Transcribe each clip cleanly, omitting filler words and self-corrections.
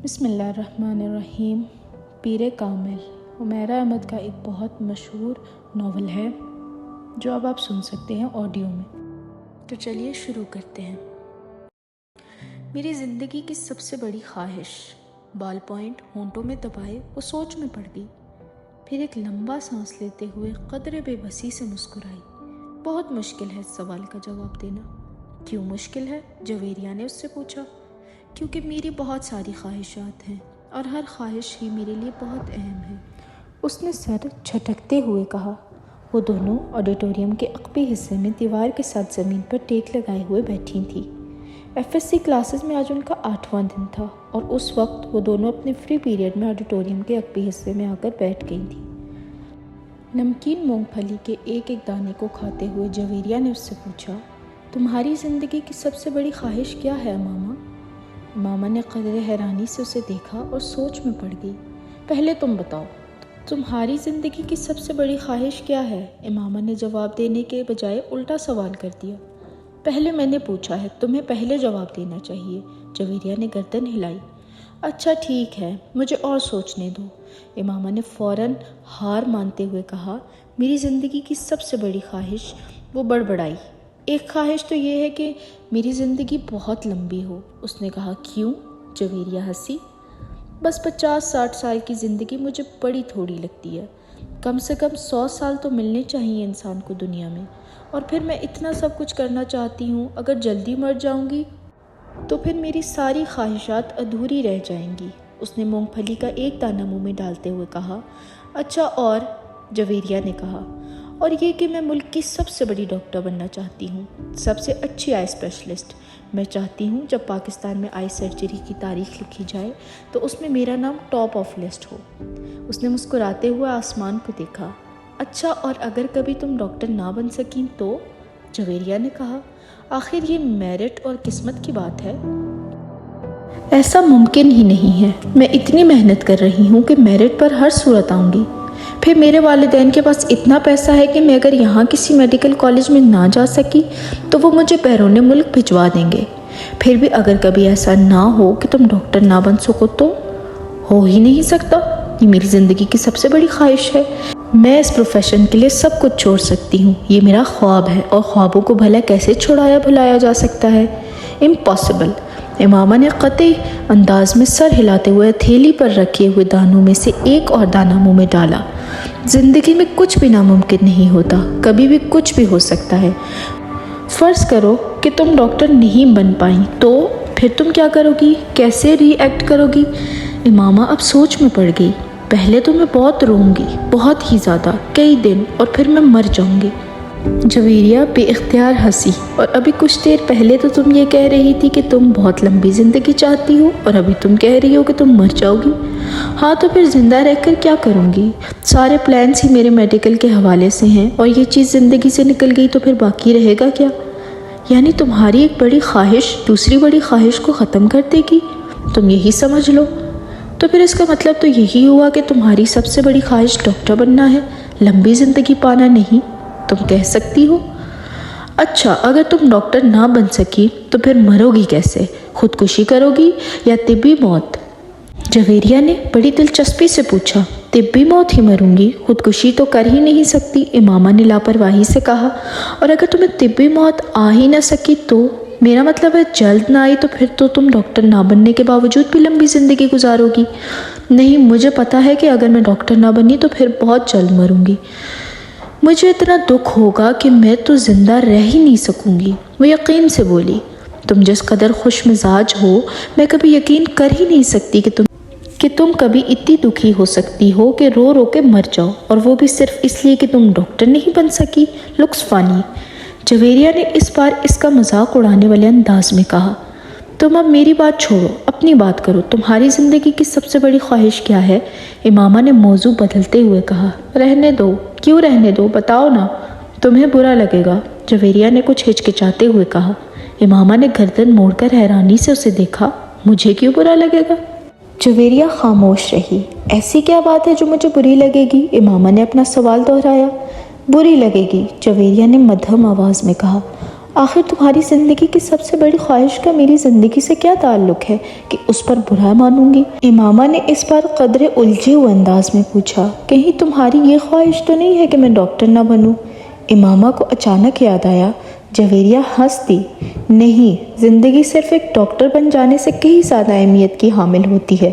بسم اللہ الرحمن الرحیم۔ پیر کامل حمیرہ احمد کا ایک بہت مشہور ناول ہے جو اب آپ سن سکتے ہیں آڈیو میں۔ تو چلیے شروع کرتے ہیں۔ میری زندگی کی سب سے بڑی خواہش، بال پوائنٹ ہونٹوں میں دبائے وہ سوچ میں پڑ گئی، پھر ایک لمبا سانس لیتے ہوئے قدرے بے بسی سے مسکرائی۔ بہت مشکل ہے اس سوال کا جواب دینا۔ کیوں مشکل ہے؟ جویریہ نے اس سے پوچھا۔ کیونکہ میری بہت ساری خواہشات ہیں اور ہر خواہش ہی میرے لیے بہت اہم ہے، اس نے سر جھٹکتے ہوئے کہا۔ وہ دونوں آڈیٹوریم کے عقبی حصے میں دیوار کے ساتھ زمین پر ٹیک لگائے ہوئے بیٹھی تھیں۔ FSC کلاسز میں آج ان کا 8واں دن تھا اور اس وقت وہ دونوں اپنے فری پیریڈ میں آڈیٹوریم کے عقبی حصے میں آ کر بیٹھ گئی تھیں۔ نمکین مونگ پھلی کے ایک ایک دانے کو کھاتے ہوئے جویریہ نے اس سے پوچھا، تمہاری زندگی کی سب سے بڑی خواہش کیا ہے امامہ؟ امامہ نے قدرے حیرانی سے اسے دیکھا اور سوچ میں پڑ گئی۔ پہلے تم بتاؤ، تمہاری زندگی کی سب سے بڑی خواہش کیا ہے؟ امامہ نے جواب دینے کے بجائے الٹا سوال کر دیا۔ پہلے میں نے پوچھا ہے، تمہیں پہلے جواب دینا چاہیے، جویریہ نے گردن ہلائی۔ اچھا ٹھیک ہے، مجھے اور سوچنے دو، امامہ نے فوراً ہار مانتے ہوئے کہا۔ میری زندگی کی سب سے بڑی خواہش، وہ بڑبڑائی۔ ایک خواہش تو یہ ہے کہ میری زندگی بہت لمبی ہو، اس نے کہا۔ کیوں؟ جویریہ ہنسی۔ بس 50-60 سال کی زندگی مجھے بڑی تھوڑی لگتی ہے، کم سے کم 100 سال تو ملنے چاہیے انسان کو دنیا میں، اور پھر میں اتنا سب کچھ کرنا چاہتی ہوں، اگر جلدی مر جاؤں گی تو پھر میری ساری خواہشات ادھوری رہ جائیں گی، اس نے مونگ پھلی کا ایک دانہ منہ میں ڈالتے ہوئے کہا۔ اچھا اور؟ جویریہ نے کہا۔ اور یہ کہ میں ملک کی سب سے بڑی ڈاکٹر بننا چاہتی ہوں، سب سے اچھی آئی اسپیشلسٹ۔ میں چاہتی ہوں جب پاکستان میں آئی سرجری کی تاریخ لکھی جائے تو اس میں میرا نام ٹاپ آف لسٹ ہو۔ اس نے مسکراتے ہوئے آسمان کو دیکھا۔ اچھا اور اگر کبھی تم ڈاکٹر نہ بن سکیں تو؟ جویریہ نے کہا۔ آخر یہ میرٹ اور قسمت کی بات ہے۔ ایسا ممکن ہی نہیں ہے، میں اتنی محنت کر رہی ہوں کہ میرٹ پر ہر صورت آؤں گی۔ پھر میرے والدین کے پاس اتنا پیسہ ہے کہ میں اگر یہاں کسی میڈیکل کالج میں نہ جا سکی تو وہ مجھے بیرون ملک بھجوا دیں گے۔ پھر بھی اگر کبھی ایسا نہ ہو کہ تم ڈاکٹر نہ بن سکو تو؟ ہو ہی نہیں سکتا، یہ میری زندگی کی سب سے بڑی خواہش ہے۔ میں اس پروفیشن کے لیے سب کچھ چھوڑ سکتی ہوں، یہ میرا خواب ہے، اور خوابوں کو بھلا کیسے چھوڑایا بھلایا جا سکتا ہے؟ امپاسبل، امامہ نے قطعی انداز میں سر ہلاتے ہوئے تھیلی پر رکھے ہوئے دانوں میں سے ایک اور دانہ منہ میں ڈالا۔ زندگی میں کچھ بھی ناممکن نہیں ہوتا، کبھی بھی کچھ بھی ہو سکتا ہے۔ فرض کرو کہ تم ڈاکٹر نہیں بن پائیں تو پھر تم کیا کرو گی؟ کیسے ری ایکٹ کرو گی؟ امامہ اب سوچ میں پڑ گئی۔ پہلے تو میں بہت روؤں گی، بہت ہی زیادہ، کئی دن، اور پھر میں مر جاؤں گی۔ جویریہ بے اختیار ہنسی۔ اور ابھی کچھ دیر پہلے تو تم یہ کہہ رہی تھی کہ تم بہت لمبی زندگی چاہتی ہو، اور ابھی تم کہہ رہی ہو کہ تم مر جاؤ گی۔ ہاں تو پھر زندہ رہ کر کیا کروں گی؟ سارے پلانس ہی میرے میڈیکل کے حوالے سے ہیں، اور یہ چیز زندگی سے نکل گئی تو پھر باقی رہے گا کیا؟ یعنی تمہاری ایک بڑی خواہش دوسری بڑی خواہش کو ختم کر دے گی؟ تم یہی سمجھ لو۔ تو پھر اس کا مطلب تو یہی ہوا کہ تمہاری سب سے بڑی خواہش ڈاکٹر بننا ہے، لمبی زندگی پانا نہیں؟ تم کہہ سکتی ہو۔ اچھا اگر تم ڈاکٹر نہ بن سکی تو پھر مرو گی کیسے؟ خودکشی کرو گی یا طبی موت؟ جویریہ نے بڑی دلچسپی سے پوچھا۔ طبی موت ہی مروں گی، خودکشی تو کر ہی نہیں سکتی، امامہ نے لاپرواہی سے کہا۔ اور اگر تمہیں طبی موت آ ہی نہ سکی تو؟ میرا مطلب ہے جلد نہ آئی تو پھر تو تم ڈاکٹر نہ بننے کے باوجود بھی لمبی زندگی گزارو گی۔ نہیں، مجھے پتا ہے کہ اگر میں ڈاکٹر نہ بنی تو پھر بہت جلد مروں گی، مجھے اتنا دکھ ہوگا کہ میں تو زندہ رہ ہی نہیں سکوں گی، وہ یقین سے بولی۔ تم جس قدر خوش مزاج ہو، میں کبھی یقین کر ہی نہیں سکتی کہ تم کبھی اتنی دکھی ہو سکتی ہو کہ رو رو کے مر جاؤ، اور وہ بھی صرف اس لیے کہ تم ڈاکٹر نہیں بن سکی۔ لکس فانی، جویریہ نے اس بار اس کا مذاق اڑانے والے انداز میں کہا۔ تم اب میری بات چھوڑو، اپنی بات کرو، تمہاری زندگی کی سب سے بڑی خواہش کیا ہے؟ امامہ نے موضوع بدلتے ہوئے کہا۔ رہنے دو۔ کیوں رہنے دو؟ بتاؤ نا، تمہیں برا لگے گا، جویریہ نے کچھ ہچکچاتے ہوئے کہا۔ امامہ نے گردن موڑ کر حیرانی سے اسے دیکھا۔ مجھے کیوں برا لگے گا؟ جویریہ خاموش رہی۔ ایسی کیا بات ہے جو مجھے بری لگے گی؟ امامہ نے اپنا سوال دہرایا۔ بری لگے گی، جویریہ نے مدھم آواز میں کہا۔ آخر تمہاری زندگی کی سب سے بڑی خواہش کا میری زندگی سے کیا تعلق ہے کہ اس پر برا مانوں گی؟ امامہ نے اس بار قدرے الجھے ہوئے انداز میں پوچھا۔ کہیں تمہاری یہ خواہش تو نہیں ہے کہ میں ڈاکٹر نہ بنوں؟ امامہ کو اچانک یاد آیا۔ جویریہ ہنس دی۔ نہیں، زندگی صرف ایک ڈاکٹر بن جانے سے کہیں زیادہ اہمیت کی حامل ہوتی ہے،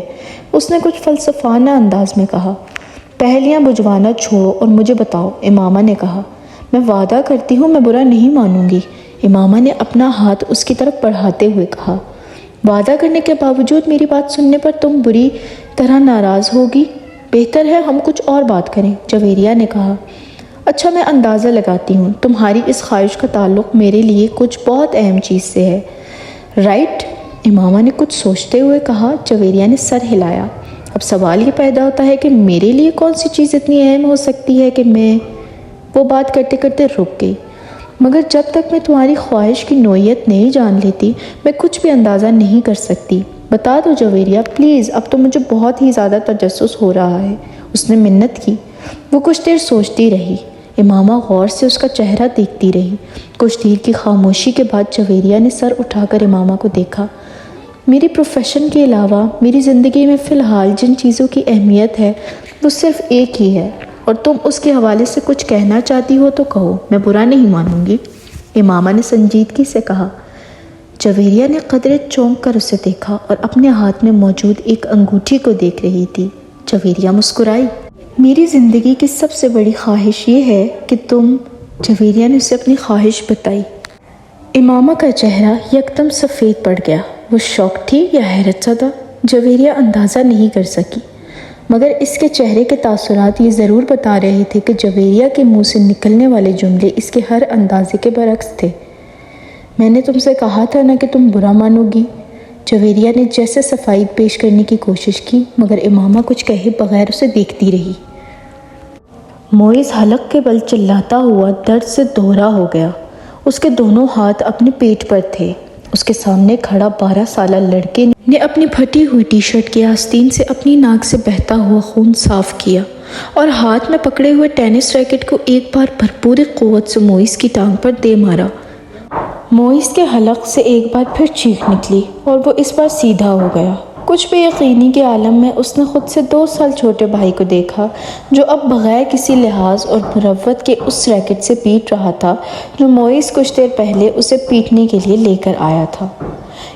اس نے کچھ فلسفانہ انداز میں کہا۔ پہلیاں بجھوانا چھوڑو اور مجھے بتاؤ، امامہ نے کہا۔ میں وعدہ کرتی ہوں میں برا نہیں مانوں گی، امامہ نے اپنا ہاتھ اس کی طرف بڑھاتے ہوئے کہا۔ وعدہ کرنے کے باوجود میری بات سننے پر تم بری طرح ناراض ہوگی؟ بہتر ہے ہم کچھ اور بات کریں، جویریہ نے کہا۔ اچھا، میں اندازہ لگاتی ہوں تمہاری اس خواہش کا تعلق میرے لیے کچھ بہت اہم چیز سے ہے، رائٹ؟ امامہ نے کچھ سوچتے ہوئے کہا۔ جویریہ نے سر ہلایا۔ اب سوال یہ پیدا ہوتا ہے کہ میرے لیے کون سی چیز اتنی اہم ہو سکتی ہے کہ میں… وہ بات کرتے کرتے رک گئی۔ مگر جب تک میں تمہاری خواہش کی نوعیت نہیں جان لیتی میں کچھ بھی اندازہ نہیں کر سکتی۔ بتا دو جویریہ پلیز، اب تو مجھے بہت ہی زیادہ تجسس ہو رہا ہے، اس نے منت کی۔ وہ کچھ دیر سوچتی رہی۔ امامہ غور سے اس کا چہرہ دیکھتی رہی۔ کچھ دیر کی خاموشی کے بعد جویریہ نے سر اٹھا کر امامہ کو دیکھا۔ میری پروفیشن کے علاوہ میری زندگی میں فی الحال جن چیزوں کی اہمیت ہے وہ صرف ایک ہی ہے، اور تم اس کے حوالے سے کچھ کہنا چاہتی ہو تو کہو، میں برا نہیں مانوں گی، امامہ نے سنجیدگی سے کہا۔ جویریہ نے قدرے چونک کر اسے دیکھا اور اپنے ہاتھ میں موجود ایک انگوٹھی کو دیکھ رہی تھی۔ جویریہ مسکرائی۔ میری زندگی کی سب سے بڑی خواہش یہ ہے کہ تم… جویریہ نے اسے اپنی خواہش بتائی۔ امامہ کا چہرہ یکدم سفید پڑ گیا۔ وہ شوق تھی یا حیرت زدہ؟ جویریہ اندازہ نہیں کر سکی، مگر اس کے چہرے کے تاثرات یہ ضرور بتا رہے تھے کہ جویریہ کے منہ سے نکلنے والے جملے اس کے ہر اندازے کے برعکس تھے۔ میں نے تم سے کہا تھا نا کہ تم برا مانو گی، جویریہ نے جیسے صفائی پیش کرنے کی کوشش کی، مگر امامہ کچھ کہے بغیر اسے دیکھتی رہی۔ موئز حلق کے بل چلاتا ہوا درد سے دوہرا ہو گیا۔ اس کے دونوں ہاتھ اپنے پیٹ پر تھے۔ اس کے سامنے کھڑا 12 سالہ لڑکے نے اپنی پھٹی ہوئی ٹی شرٹ کی آستین سے اپنی ناک سے بہتا ہوا خون صاف کیا اور ہاتھ میں پکڑے ہوئے ٹینس ریکٹ کو ایک بار بھرپور قوت سے موئز کی ٹانگ پر دے مارا۔ موئز کے حلق سے ایک بار پھر چیخ نکلی اور وہ اس بار سیدھا ہو گیا۔ کچھ بے یقینی کے عالم میں اس نے خود سے 2 سال چھوٹے بھائی کو دیکھا جو اب بغیر کسی لحاظ اور مروت کے اس ریکٹ سے پیٹ رہا تھا جو موئز کچھ دیر پہلے اسے پیٹنے کے لیے لے کر آیا تھا۔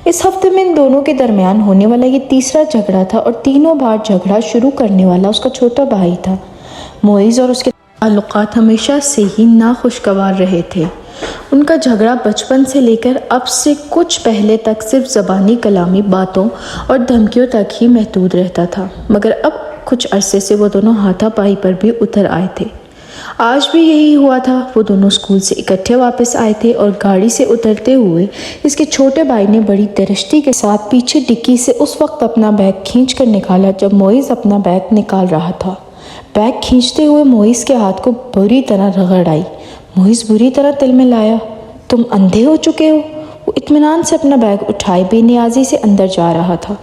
اس ہفتے میں ان دونوں کے درمیان ہونے والا یہ تیسرا جھگڑا تھا اور تینوں بار جھگڑا شروع کرنے والا اس کا چھوٹا بھائی تھا۔ موئز اور اس کے تعلقات ہمیشہ سے ہی ناخوشگوار رہے تھے۔ ان کا جھگڑا بچپن سے لے کر اب سے کچھ پہلے تک صرف زبانی کلامی باتوں اور دھمکیوں تک ہی محدود رہتا تھا، مگر اب کچھ عرصے سے وہ دونوں ہاتھا پائی پر بھی اتر آئے تھے۔ آج بھی یہی ہوا تھا۔ وہ دونوں اسکول سے اکٹھے واپس آئے تھے اور گاڑی سے اترتے ہوئے اس کے چھوٹے بھائی نے بڑی درشتی کے ساتھ پیچھے ڈکی سے اس وقت اپنا بیگ کھینچ کر نکالا جب موئز اپنا بیگ نکال رہا تھا۔ بیگ کھینچتے ہوئے موئز کے ہاتھ کو بری طرح رگڑ آئی۔ موئز بری طرح دل میں لایا۔ تم اندھے ہو چکے ہو؟ وہ اطمینان سے اپنا بیگ اٹھائے بے نیازی سے اندر جا رہا تھا۔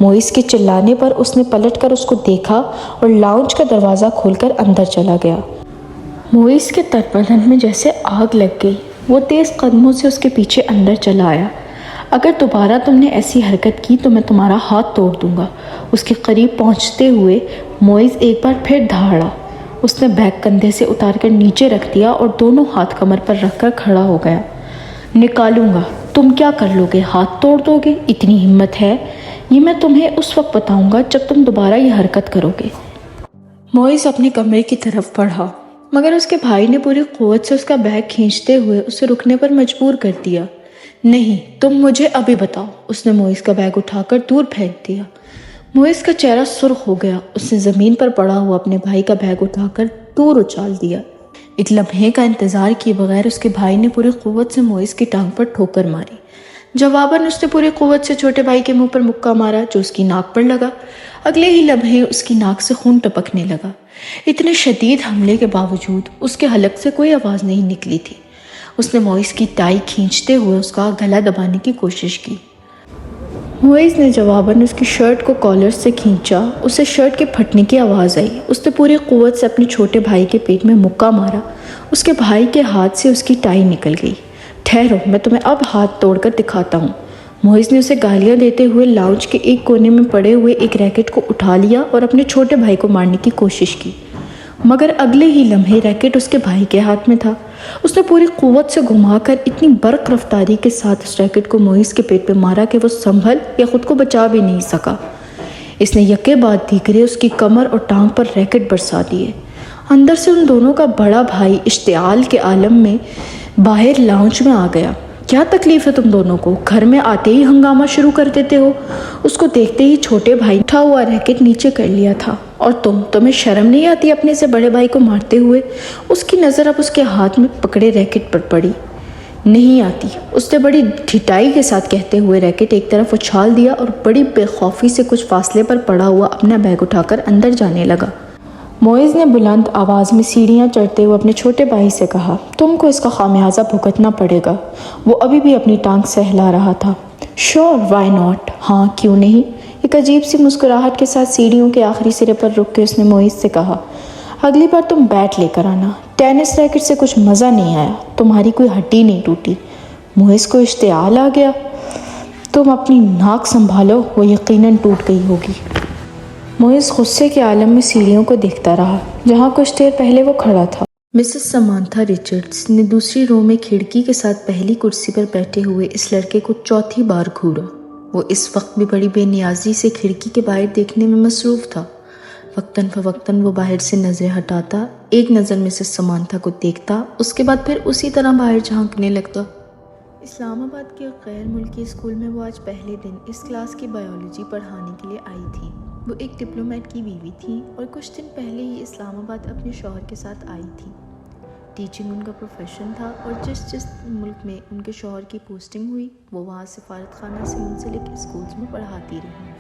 موئز کے چلانے پر اس نے پلٹ کر اس کو دیکھا اور لاؤنج کا دروازہ کھول کر اندر چلا گیا۔ موئز کے تن بدن میں جیسے آگ لگ گئی۔ وہ تیز قدموں سے اس کے پیچھے اندر چلا آیا۔ اگر دوبارہ تم نے ایسی حرکت کی تو میں تمہارا ہاتھ توڑ دوں گا۔ اس کے قریب پہنچتے ہوئے موئز ایک بار پھر دھاڑا۔ اس نے بیگ کندھے سے اتار کر نیچے رکھ دیا اور دونوں ہاتھ کمر پر رکھ کر کھڑا ہو گیا۔ نکالوں گا۔ تم کیا کر لو گے؟ ہاتھ توڑ دو گے؟ اتنی ہمت ہے؟ یہ میں تمہیں اس وقت بتاؤں گا جب تم دوبارہ یہ حرکت کرو گے۔ موئز اپنے کمرے کی طرف بڑھا، مگر اس کے بھائی نے پوری قوت سے اس کا بیگ کھینچتے ہوئے اسے رکنے پر مجبور کر دیا۔ نہیں، تم مجھے ابھی بتاؤ۔ اس نے موئز کا بیگ اٹھا کر دور پھینک دیا۔ موئز کا چہرہ سرخ ہو گیا۔ اس نے زمین پر پڑا ہوا اپنے بھائی کا بیگ اٹھا کر دور اچھال دیا۔ ایک لمحے کا انتظار کیے بغیر اس کے بھائی نے پوری قوت سے موئز کی ٹانگ پر ٹھوکر ماری۔ جواباً اس نے پوری قوت سے چھوٹے بھائی کے منہ پر مکہ مارا جو اس کی ناک پر لگا۔ اگلے ہی لمحے اس کی ناک سے خون ٹپکنے لگا۔ اتنے شدید حملے کے باوجود اس کے حلق سے کوئی آواز نہیں نکلی تھی۔ اس نے موئز کی ٹائی کھینچتے ہوئے اس کا گلا دبانے کی کوشش کی۔ موئز نے جواباً اس کی شرٹ کو کالر سے کھینچا۔ اسے شرٹ کے پھٹنے کی آواز آئی۔ اس نے پوری قوت سے اپنے چھوٹے بھائی کے پیٹ میں مکہ مارا۔ اس کے بھائی کے ہاتھ سے اس کی ٹائی نکل گئی۔ ٹھہرو، میں تمہیں اب ہاتھ توڑ کر دکھاتا ہوں۔ محیط نے اسے گالیاں دیتے ہوئے لاؤنج کے ایک کونے میں پڑے ہوئے ایک ریکٹ کو اٹھا لیا اور اپنے چھوٹے بھائی کو مارنے کی کوشش کی، مگر اگلے ہی لمحے ریکٹ اس کے بھائی کے ہاتھ میں تھا۔ اس نے پوری قوت سے گھما کر اتنی برق رفتاری کے ساتھ اس ریکٹ کو محیط کے پیٹ پہ مارا کہ وہ سنبھل یا خود کو بچا بھی نہیں سکا۔ اس نے یکے بعد دیگرے اس کی کمر اور ٹانگ پر ریکٹ برسا دیے۔ اندر سے ان دونوں کا بڑا بھائی اشتعال کے عالم میں باہر لاؤنج میں آ گیا۔ کیا تکلیف ہے تم دونوں کو؟ گھر میں آتے ہی ہنگامہ شروع کر دیتے ہو۔ اس کو دیکھتے ہی چھوٹے بھائی اٹھا ہوا ریکٹ نیچے کر لیا تھا۔ اور تمہیں شرم نہیں آتی اپنے سے بڑے بھائی کو مارتے ہوئے؟ اس کی نظر اب اس کے ہاتھ میں پکڑے ریکٹ پر پڑی۔ نہیں آتی، اس نے بڑی ڈھٹائی کے ساتھ کہتے ہوئے ریکٹ ایک طرف اچھال دیا اور بڑی بے خوفی سے کچھ فاصلے پر پڑا ہوا اپنا بیگ اٹھا کر اندر جانے لگا۔ معز نے بلند آواز میں سیڑھیاں چڑھتے ہوئے اپنے چھوٹے بھائی سے کہا، تم کو اس کا خمیازہ بھگتنا پڑے گا۔ وہ ابھی بھی اپنی ٹانگ سہلا رہا تھا۔ شور، وائی ناٹ، ہاں کیوں نہیں؟ ایک عجیب سی مسکراہٹ کے ساتھ سیڑھیوں کے آخری سرے پر رک کے اس نے معز سے کہا، اگلی بار تم بیٹ لے کر آنا۔ ٹینس ریکٹ سے کچھ مزہ نہیں آیا، تمہاری کوئی ہڈی نہیں ٹوٹی۔ معز کو اشتعال آ گیا، تم اپنی ناک سنبھالو، وہ یقیناً ٹوٹ گئی ہوگی۔ معز غصے کے عالم میں سیڑھیوں کو دیکھتا رہا جہاں کچھ دیر پہلے وہ کھڑا تھا۔ مسز سمانتھا رچرڈز نے دوسری رو میں کھڑکی کے ساتھ پہلی کرسی پر بیٹھے ہوئے اس لڑکے کو چوتھی بار گھورا۔ وہ اس وقت بھی بڑی بے نیازی سے کھڑکی کے باہر دیکھنے میں مصروف تھا۔ وقتاً فوقتاً وہ باہر سے نظریں ہٹاتا، ایک نظر مسز سمانتھا کو دیکھتا، اس کے بعد پھر اسی طرح باہر جھانکنے لگتا۔ اسلام آباد کے غیر ملکی اسکول میں وہ آج پہلے دن اس کلاس کی بائیولوجی پڑھانے کے لیے آئی تھی۔ وہ ایک ڈپلومیٹ کی بیوی تھی اور کچھ دن پہلے ہی اسلام آباد اپنے شوہر کے ساتھ آئی تھی۔ ٹیچنگ ان کا پروفیشن تھا اور جس ملک میں ان کے شوہر کی پوسٹنگ ہوئی وہ وہاں سفارت خانہ سے منسلک اسکولز میں پڑھاتی رہی۔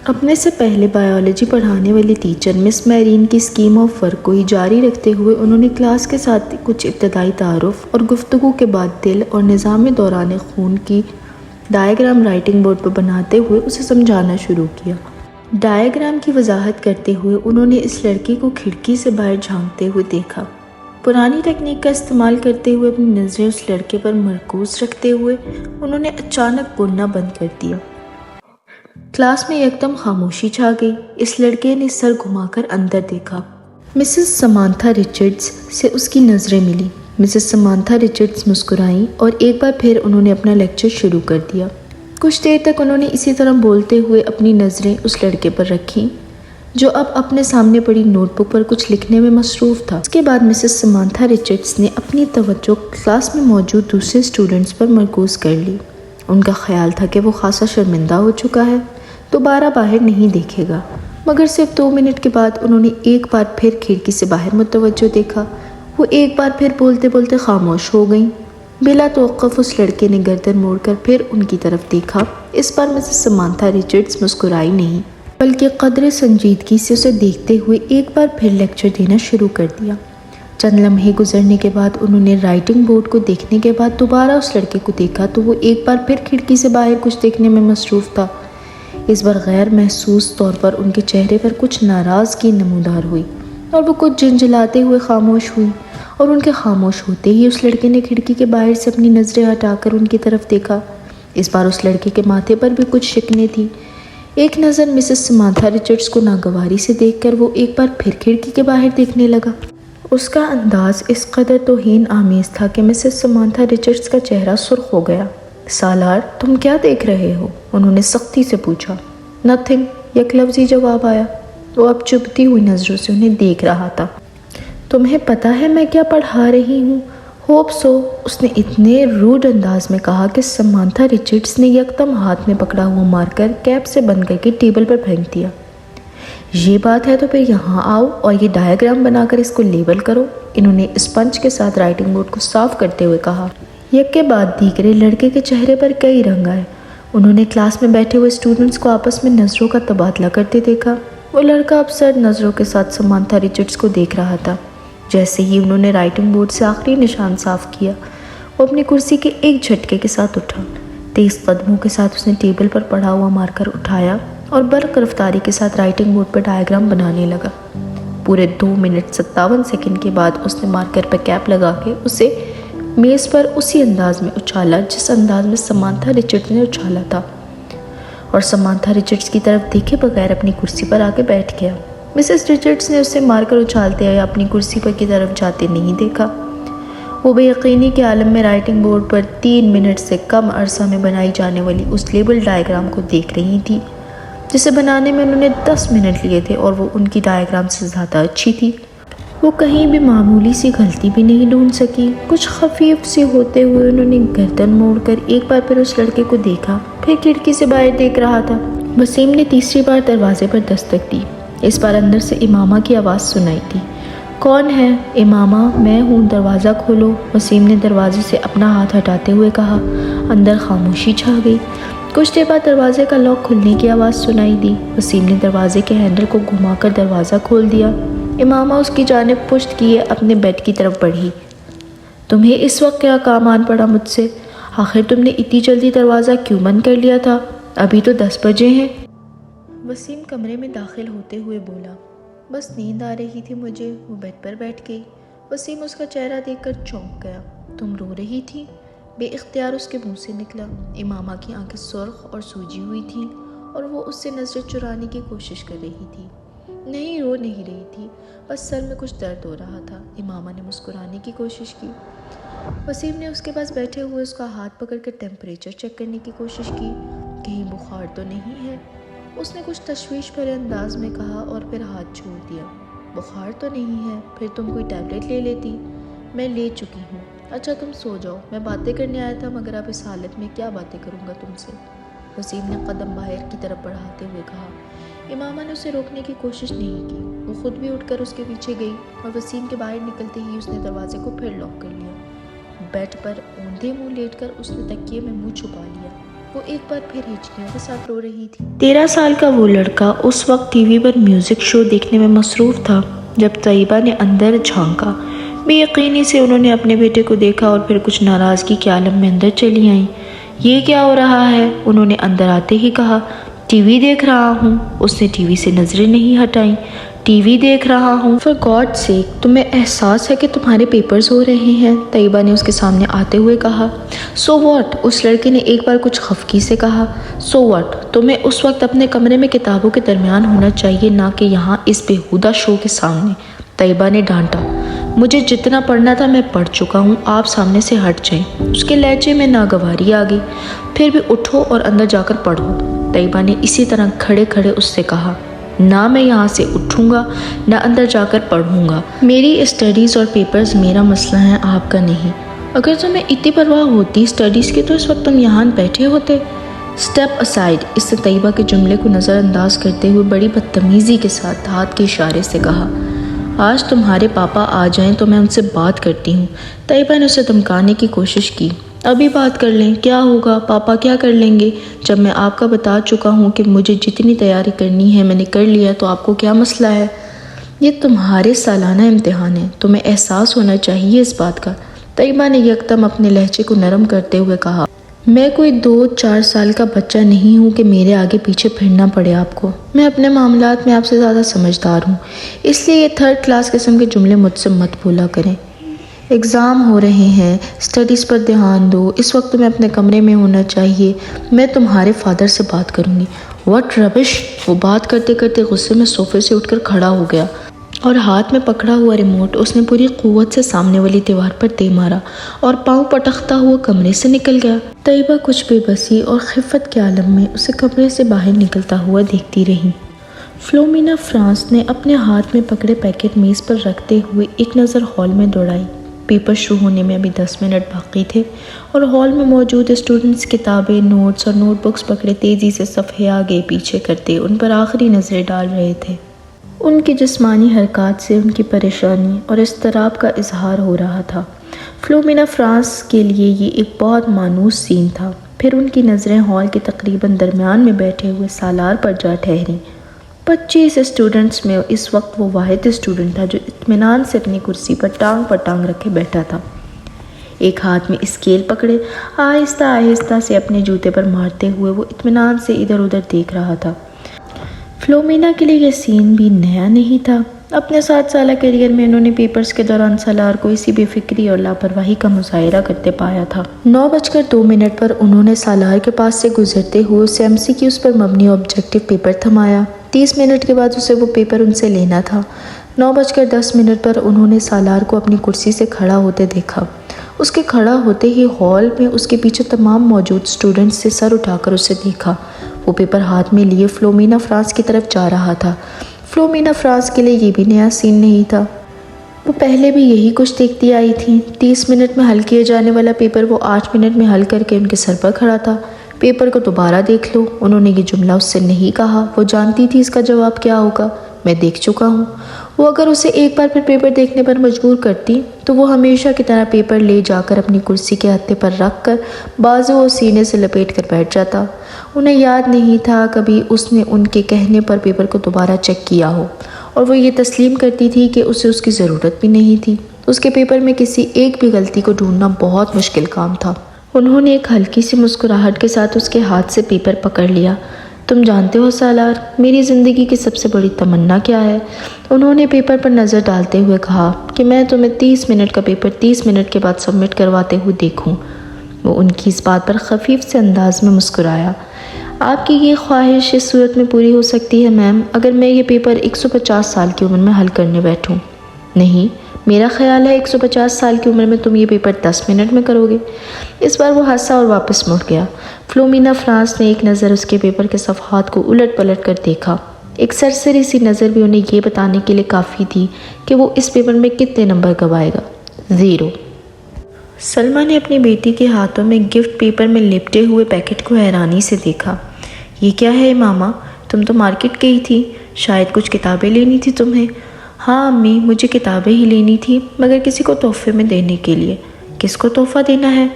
اپنے سے پہلے بائیولوجی پڑھانے والی ٹیچر مس میرین کی اسکیم آف ورک کو ہی جاری رکھتے ہوئے انہوں نے کلاس کے ساتھ کچھ ابتدائی تعارف اور گفتگو کے بعد دل اور نظام دوران خون کی ڈائیگرام رائٹنگ بورڈ پر بناتے ہوئے اسے سمجھانا شروع کیا۔ ڈائیگرام کی وضاحت کرتے ہوئے انہوں نے اس لڑکی کو کھڑکی سے باہر جھانکتے ہوئے دیکھا۔ پرانی ٹیکنیک کا استعمال کرتے ہوئے اپنی نظریں اس لڑکے پر مرکوز رکھتے ہوئے انہوں نے اچانک بولنا بند کر دیا۔ کلاس میں یکدم خاموشی چھا گئی۔ اس لڑکے نے سر گھما کر اندر دیکھا۔ مسز سمانتھا رچرڈز سے اس کی نظریں ملی۔ مسز سمانتھا رچرڈز مسکرائیں اور ایک بار پھر انہوں نے اپنا لیکچر شروع کر دیا۔ کچھ دیر تک انہوں نے اسی طرح بولتے ہوئے اپنی نظریں اس لڑکے پر رکھیں جو اب اپنے سامنے پڑی نوٹ بک پر کچھ لکھنے میں مصروف تھا۔ اس کے بعد مسز سمانتھا رچرڈز نے اپنی توجہ کلاس میں موجود دوسرے اسٹوڈنٹس پر مرکوز کر لی۔ ان کا خیال تھا کہ وہ خاصا شرمندہ ہو چکا ہے، دوبارہ باہر نہیں دیکھے گا، مگر صرف 2 منٹ کے بعد انہوں نے ایک بار پھر کھڑکی سے باہر متوجہ دیکھا۔ وہ ایک بار پھر بولتے بولتے خاموش ہو گئیں۔ بلا توقف اس لڑکے نے گردن موڑ کر پھر ان کی طرف دیکھا۔ اس بار مسز سمانتھا رچرڈز مسکرائی نہیں بلکہ قدر سنجیدگی سے اسے دیکھتے ہوئے ایک بار پھر لیکچر دینا شروع کر دیا۔ چند لمحے گزرنے کے بعد انہوں نے رائٹنگ بورڈ کو دیکھنے کے بعد دوبارہ اس لڑکے کو دیکھا تو وہ ایک بار پھر کھڑکی سے باہر کچھ دیکھنے میں مصروف تھا۔ اس بار غیر محسوس طور پر ان کے چہرے پر کچھ ناراضگی نمودار ہوئی اور وہ کچھ جھنجھلاتے ہوئے خاموش ہوئی، اور ان کے خاموش ہوتے ہی اس لڑکے نے کھڑکی کے باہر سے اپنی نظریں ہٹا کر ان کی طرف دیکھا۔ اس بار اس لڑکے کے ماتھے پر بھی کچھ شکنیں تھیں۔ ایک نظر مسز سمانتھا رچرڈز کو ناگواری سے دیکھ کر وہ ایک بار پھر کھڑکی کے باہر دیکھنے لگا۔ اس کا انداز اس قدر توہین آمیز تھا کہ مسز سمانتھا رچرڈز کا چہرہ سرخ ہو گیا۔ سالار، تم کیا دیکھ رہے ہو؟ انہوں نے سختی سے پوچھا۔ نتھنگ، یک لفظی جواب آیا۔ وہ اب چبھتی ہوئی نظروں سے انہیں دیکھ رہا تھا۔ تمہیں پتہ ہے میں کیا پڑھا رہی ہوں؟ ہوپ سو، اس نے اتنے روڈ انداز میں کہا کہ سمانتھا رچرڈز نے یکدم ہاتھ میں پکڑا ہوا مارکر کیپ سے بند کر کے ٹیبل پر پھینک دیا۔ یہ بات ہے تو پھر یہاں آؤ اور یہ ڈائیگرام بنا کر اس کو لیبل کرو، انہوں نے اسپنج کے ساتھ رائٹنگ بورڈ کو صاف کرتے ہوئے کہا۔ یک کے بعد دیگرے لڑکے کے چہرے پر کئی رنگ آئے۔ انہوں نے کلاس میں بیٹھے ہوئے اسٹوڈنٹس کو آپس میں نظروں کا تبادلہ کرتے دیکھا۔ وہ لڑکا اب سرد نظروں کے ساتھ سمانتھا رچرڈز کو دیکھ رہا تھا۔ جیسے ہی انہوں نے رائٹنگ بورڈ سے آخری نشان صاف کیا، وہ اپنی کرسی کے ایک جھٹکے کے ساتھ اٹھا۔ تیز قدموں کے ساتھ اس نے ٹیبل پر پڑا ہوا مارکر اٹھایا اور برق رفتاری کے ساتھ رائٹنگ بورڈ پر ڈائیگرام بنانے لگا۔ پورے 2 منٹ 57 سیکنڈ کے بعد اس نے مارکر پر کیپ لگا کے اسے میز پر اسی انداز میں اچھالا جس انداز میں سمانتھا رچرڈز نے اچھالا تھا، اور سمانتھا رچرڈز کی طرف دیکھے بغیر اپنی کرسی پر آ کے بیٹھ گیا۔ مسز رچرڈز نے اسے مار کر اچھالتے ہوئے اپنی کرسی پر کی طرف جاتے نہیں دیکھا۔ وہ بے یقینی کے عالم میں رائٹنگ بورڈ پر 3 منٹ سے کم عرصہ میں بنائی جانے والی اس لیبل ڈائیگرام کو دیکھ رہی تھی جسے بنانے میں انہوں نے 10 منٹ لیے تھے، اور وہ ان کی ڈائیگرام سے زیادہ اچھی تھی۔ وہ کہیں بھی معمولی سی غلطی بھی نہیں ڈھونڈ سکی۔ کچھ خفیف سی ہوتے ہوئے انہوں نے گردن موڑ کر ایک بار پھر اس لڑکے کو دیکھا، پھر کھڑکی سے باہر دیکھ رہا تھا۔ وسیم نے تیسری بار دروازے پر دستک دی۔ اس بار اندر سے امامہ کی آواز سنائی دی۔ کون ہے؟ امامہ، میں ہوں، دروازہ کھولو۔ وسیم نے دروازے سے اپنا ہاتھ ہٹاتے ہوئے کہا۔ اندر خاموشی چھا گئی۔ کچھ دیر بعد دروازے کا لاک کھلنے کی آواز سنائی دی۔ وسیم نے دروازے کے ہینڈل کو گھما کر دروازہ کھول دیا۔ امامہ اس کی جانب پشت کیے اپنے بیڈ کی طرف بڑھی۔ تمہیں اس وقت کیا کام آن پڑا مجھ سے؟ آخر تم نے اتنی جلدی دروازہ کیوں بند کر لیا تھا؟ ابھی تو 10 بجے ہیں۔ وسیم کمرے میں داخل ہوتے ہوئے بولا، بس نیند آ رہی تھی مجھے۔ وہ بیڈ پر بیٹھ گئی۔ وسیم اس کا چہرہ دیکھ کر چونک گیا۔ تم رو رہی تھی؟ بے اختیار اس کے منہ سے نکلا۔ امامہ کی آنکھیں سرخ اور سوجی ہوئی تھیں اور وہ اس سے نظریں چرانے کی کوشش کر رہی تھی۔ نہیں، رو نہیں رہی تھی، بس سر میں کچھ درد ہو رہا تھا۔ امامہ نے مسکرانے کی کوشش کی۔ وسیم نے اس کے پاس بیٹھے ہوئے اس کا ہاتھ پکڑ کر ٹیمپریچر چیک کرنے کی کوشش کی۔ کہیں بخار تو نہیں ہے؟ اس نے کچھ تشویش بھرے انداز میں کہا اور پھر ہاتھ چھوڑ دیا۔ بخار تو نہیں ہے، پھر تم کوئی ٹیبلٹ لے لیتی۔ میں لے چکی ہوں۔ اچھا تم سو جاؤ، میں باتیں کرنے آیا تھا، مگر اب اس حالت میں کیا باتیں کروں گا تم سے؟ وسیم نے قدم باہر کی طرف بڑھاتے ہوئے کہا۔ امامہ نے اسے روکنے کی کوشش نہیں کی۔ وہ خود بھی اٹھ کر اس کے پیچھے گئی اور وسیم کے باہر نکلتے ہی اس نے دروازے کو پھر لاک کر لیا۔ بیڈ پر اوندھے منہ لیٹ کر اس نے تکیے میں منہ چھپا لیا۔ وہ ایک بار پھر ہچکیوں کے ساتھ رو رہی تھی۔ 13 سال کا وہ لڑکا اس وقت ٹی وی پر میوزک شو دیکھنے میں مصروف تھا جب طیبہ نے اندر جھانکا۔ بے یقینی سے انہوں نے اپنے بیٹے کو دیکھا اور پھر کچھ ناراضگی کے عالم میں اندر چلی آئیں۔ یہ کیا ہو رہا ہے؟ انہوں نے اندر آتے ہی کہا۔ ٹی وی دیکھ رہا ہوں۔ اس نے ٹی وی سے نظریں نہیں ہٹائیں۔ ٹی وی دیکھ رہا ہوں؟ فار گاڈ سیک، تمہیں احساس ہے کہ تمہارے پیپرز ہو رہے ہیں؟ طیبہ نے اس کے سامنے آتے ہوئے کہا۔ So what? اس لڑکے نے ایک بار کچھ خفگی سے کہا۔ So what? تمہیں اس وقت اپنے کمرے میں کتابوں کے درمیان ہونا چاہیے، نہ کہ یہاں اس بیہودہ شو کے سامنے، طیبہ نے ڈانٹا۔ مجھے جتنا پڑھنا تھا میں پڑھ چکا ہوں، آپ سامنے سے ہٹ جائیں۔ اس کے لہجے میں ناگواری آ گئی۔ پھر بھی اٹھو اور اندر جا کر پڑھو، طیبہ نے اسی طرح کھڑے کھڑے اس سے کہا۔ نہ میں یہاں سے اٹھوں گا، نہ اندر جا کر پڑھوں گا۔ میری اسٹڈیز اور پیپرز میرا مسئلہ ہے، آپ کا نہیں۔ اگر تمہیں اتنی پرواہ ہوتی اسٹڈیز کی تو اس وقت تم یہاں بیٹھے ہوتے۔ اسٹیپ اسائڈ، اس نے طیبہ کے جملے کو نظر انداز کرتے ہوئے بڑی بدتمیزی کے ساتھ ہاتھ کے اشارے سے کہا۔ آج تمہارے پاپا آ جائیں تو میں ان سے بات کرتی ہوں۔ طیبہ نے اسے دھمکانے کی کوشش کی۔ ابھی بات کر لیں، کیا ہوگا؟ پاپا کیا کر لیں گے؟ جب میں آپ کا بتا چکا ہوں کہ مجھے جتنی تیاری کرنی ہے میں نے کر لیا، تو آپ کو کیا مسئلہ ہے؟ یہ تمہارے سالانہ امتحان ہے، تمہیں احساس ہونا چاہیے اس بات کا۔ طیبہ نے یکدم اپنے لہجے کو نرم کرتے ہوئے کہا۔ میں کوئی 2-4 سال کا بچہ نہیں ہوں کہ میرے آگے پیچھے پھرنا پڑے آپ کو۔ میں اپنے معاملات میں آپ سے زیادہ سمجھدار ہوں، اس لیے یہ 3rd کلاس قسم کے جملے مجھ سے مت بولا کریں۔ ایگزام ہو رہے ہیں، اسٹڈیز پر دھیان دو، اس وقت تمہیں اپنے کمرے میں ہونا چاہیے۔ میں تمہارے فادر سے بات کروں گی۔ واٹ ربش! وہ بات کرتے کرتے غصے میں صوفے سے اٹھ کر کھڑا ہو گیا اور ہاتھ میں پکڑا ہوا ریموٹ اس نے پوری قوت سے سامنے والی دیوار پر دے مارا اور پاؤں پٹکتا ہوا کمرے سے نکل گیا۔ طیبہ کچھ بے بسی اور خفت کے عالم میں اسے کمرے سے باہر نکلتا ہوا دیکھتی رہی۔ فلومینا فرانس نے اپنے ہاتھ میں پکڑے پیکٹ میز پر رکھتے ہوئے ایک نظر ہال میں دوڑائی۔ پیپر شروع ہونے میں ابھی 10 منٹ باقی تھے اور ہال میں موجود اسٹوڈنٹس کتابیں، نوٹس اور نوٹ بکس پکڑے تیزی سے صفحے آگے پیچھے کرتے ان پر آخری نظریں ڈال رہے تھے۔ ان کی جسمانی حرکات سے ان کی پریشانی اور اضطراب کا اظہار ہو رہا تھا۔ فلومینا فرانس کے لیے یہ ایک بہت مانوس سین تھا۔ پھر ان کی نظریں ہال کے تقریباً درمیان میں بیٹھے ہوئے سالار پر جا ٹھہریں۔ 25 اسٹوڈنٹس میں اس وقت وہ واحد اسٹوڈنٹ تھا جو اطمینان سے اپنی کرسی پر ٹانگ رکھے بیٹھا تھا۔ ایک ہاتھ میں اسکیل پکڑے آہستہ آہستہ سے اپنے جوتے پر مارتے ہوئے وہ اطمینان سے ادھر ادھر دیکھ رہا تھا۔ فلومینا کے لیے یہ سین بھی نیا نہیں تھا۔ اپنے 7 سالہ کیریئر میں انہوں نے پیپرز کے دوران سالار کو اسی بے فکری اور لاپرواہی کا مظاہرہ کرتے پایا تھا۔ 9:02 پر انہوں نے سالار کے پاس سے گزرتے ہوئے اسے MCQs پر مبنی آبجیکٹیو پیپر تھمایا۔ 30 منٹ کے بعد اسے وہ پیپر ان سے لینا تھا۔ 9:10 پر انہوں نے سالار کو اپنی کرسی سے کھڑا ہوتے دیکھا۔ اس کے کھڑا ہوتے ہی ہال میں اس کے پیچھے تمام موجود سٹوڈنٹس سے سر اٹھا کر اسے دیکھا۔ وہ پیپر ہاتھ میں لیے فلومینا فرانس کی طرف جا رہا تھا۔ فلومینا فرانس کے لیے یہ بھی نیا سین نہیں تھا۔ وہ پہلے بھی یہی کچھ دیکھتی آئی تھی۔ 30 منٹ میں حل کیے جانے والا پیپر وہ 8 منٹ میں حل کر کے ان کے سر پر کھڑا تھا۔ پیپر کو دوبارہ دیکھ لو، انہوں نے یہ جملہ اس سے نہیں کہا۔ وہ جانتی تھی اس کا جواب کیا ہوگا۔ میں دیکھ چکا ہوں۔ وہ اگر اسے ایک بار پھر پیپر دیکھنے پر مجبور کرتی تو وہ ہمیشہ کی طرح پیپر لے جا کر اپنی کرسی کے ہتھے پر رکھ کر بازو اور سینے سے لپیٹ کر بیٹھ جاتا۔ انہیں یاد نہیں تھا کبھی اس نے ان کے کہنے پر پیپر کو دوبارہ چیک کیا ہو، اور وہ یہ تسلیم کرتی تھی کہ اسے اس کی ضرورت بھی نہیں تھی۔ اس کے پیپر میں کسی ایک بھی غلطی کو ڈھونڈنا بہت مشکل کام تھا۔ انہوں نے ایک ہلکی سی مسکراہٹ کے ساتھ اس کے ہاتھ سے پیپر پکڑ لیا۔ تم جانتے ہو سالار، میری زندگی کی سب سے بڑی تمنا کیا ہے؟ انہوں نے پیپر پر نظر ڈالتے ہوئے کہا کہ میں تمہیں 30 منٹ کا پیپر 30 منٹ کے بعد سبمٹ کرواتے ہوئے دیکھوں۔ وہ ان کی اس بات پر خفیف سے انداز میں مسکرایا۔ آپ کی یہ خواہش اس صورت میں پوری ہو سکتی ہے میم، اگر میں یہ پیپر 150 سال کی عمر میں حل کرنے بیٹھوں۔ نہیں، میرا خیال ہے 150 سال کی عمر میں تم یہ پیپر 10 منٹ میں کرو گے۔ اس بار وہ ہنسا اور واپس مڑ گیا۔ فلومینا فرانس نے ایک نظر اس کے پیپر کے صفحات کو الٹ پلٹ کر دیکھا۔ ایک سرسری سی نظر بھی انہیں یہ بتانے کے لیے کافی تھی کہ وہ اس پیپر میں کتنے نمبر گوائے گا۔ 0۔ سلمیٰ نے اپنی بیٹی کے ہاتھوں میں گفٹ پیپر میں لپٹے ہوئے پیکٹ کو حیرانی سے دیکھا۔ یہ کیا ہے ماما؟ تم تو مارکیٹ گئی تھی، شاید کچھ کتابیں لینی تھی تمہیں۔ ہاں امی، مجھے کتابیں ہی لینی تھی، مگر کسی کو تحفے میں دینے کے لیے۔ کس کو تحفہ دینا ہے؟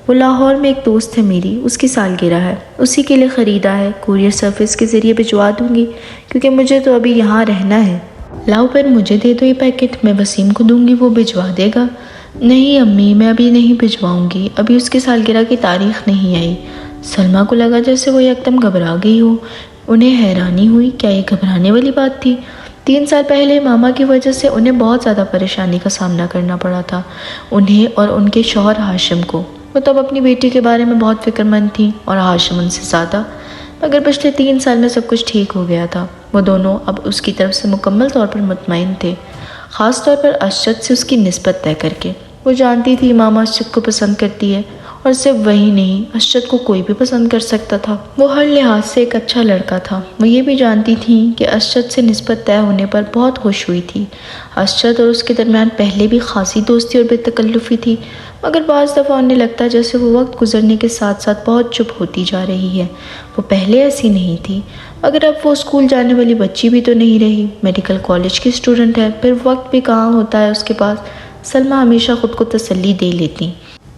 وہ لاہور میں ایک دوست ہے میری، اس کی سالگرہ ہے، اسی کے لیے خریدا ہے۔ کوریئر سروس کے ذریعے بھجوا دوں گی، کیونکہ مجھے تو ابھی یہاں رہنا ہے۔ لاؤ پھر مجھے دے دو یہ پیکٹ، میں وسیم کو دوں گی، وہ بھجوا دے گا۔ نہیں امی، میں ابھی نہیں بھجواؤں گی، ابھی اس کی سالگرہ کی تاریخ نہیں آئی۔ سلمیٰ کو لگا جیسے وہ یکدم گھبرا گئی ہو۔ انہیں حیرانی ہوئی، کیا یہ گھبرانے والی بات تھی؟ 3 سال پہلے ماما کی وجہ سے انہیں بہت زیادہ پریشانی کا سامنا کرنا پڑا تھا، انہیں اور ان کے شوہر ہاشم کو۔ وہ تب اپنی بیٹی کے بارے میں بہت فکر مند تھیں اور ہاشم ان سے زیادہ، مگر پچھلے 3 سال میں سب کچھ ٹھیک ہو گیا تھا۔ وہ دونوں اب اس کی طرف سے مکمل طور پر مطمئن تھے، خاص طور پر ارشد سے اس کی نسبت طے کر کے۔ وہ جانتی تھی ماما ارشد کو پسند کرتی ہے، اور صرف وہی نہیں، ارشد کو کوئی بھی پسند کر سکتا تھا۔ وہ ہر لحاظ سے ایک اچھا لڑکا تھا۔ وہ یہ بھی جانتی تھی کہ ارشد سے نسبت طے ہونے پر بہت خوش ہوئی تھی۔ ارشد اور اس کے درمیان پہلے بھی خاصی دوستی اور بے تکلفی تھی، مگر بعض دفعہ انہیں لگتا جیسے وہ وقت گزرنے کے ساتھ ساتھ بہت چپ ہوتی جا رہی ہے۔ وہ پہلے ایسی نہیں تھی، مگر اب وہ اسکول جانے والی بچی بھی تو نہیں رہی، میڈیکل کالج کی اسٹوڈنٹ ہے، پھر وقت بھی کہاں ہوتا ہے اس کے پاس۔ سلمیٰ ہمیشہ خود کو تسلی دے لیتی۔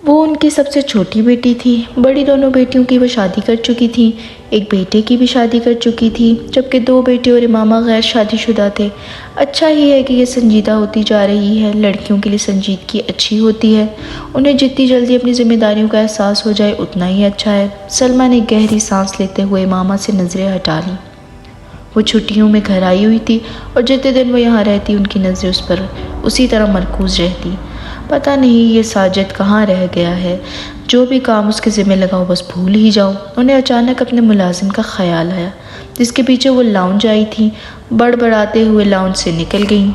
وہ ان کی سب سے چھوٹی بیٹی تھی، بڑی دونوں بیٹیوں کی وہ شادی کر چکی تھی، ایک بیٹے کی بھی شادی کر چکی تھی، جبکہ 2 بیٹے اور امامہ غیر شادی شدہ تھے۔ اچھا ہی ہے کہ یہ سنجیدہ ہوتی جا رہی ہے، لڑکیوں کے لیے سنجیدگی اچھی ہوتی ہے، انہیں جتنی جلدی اپنی ذمہ داریوں کا احساس ہو جائے اتنا ہی اچھا ہے۔ سلمیٰ نے گہری سانس لیتے ہوئے امامہ سے نظریں ہٹا لیں۔ وہ چھٹیوں میں گھر آئی ہوئی تھی، اور جتنے دن وہ یہاں رہتی ان کی نظریں اس پر اسی طرح مرکوز رہتی۔ پتہ نہیں یہ ساجد کہاں رہ گیا ہے، جو بھی کام اس کے ذمہ لگاؤ بس بھول ہی جاؤ۔ انہیں اچانک اپنے ملازم کا خیال آیا، جس کے پیچھے وہ لاؤنج آئی تھیں، بڑبڑاتے ہوئے لاؤنج سے نکل گئیں۔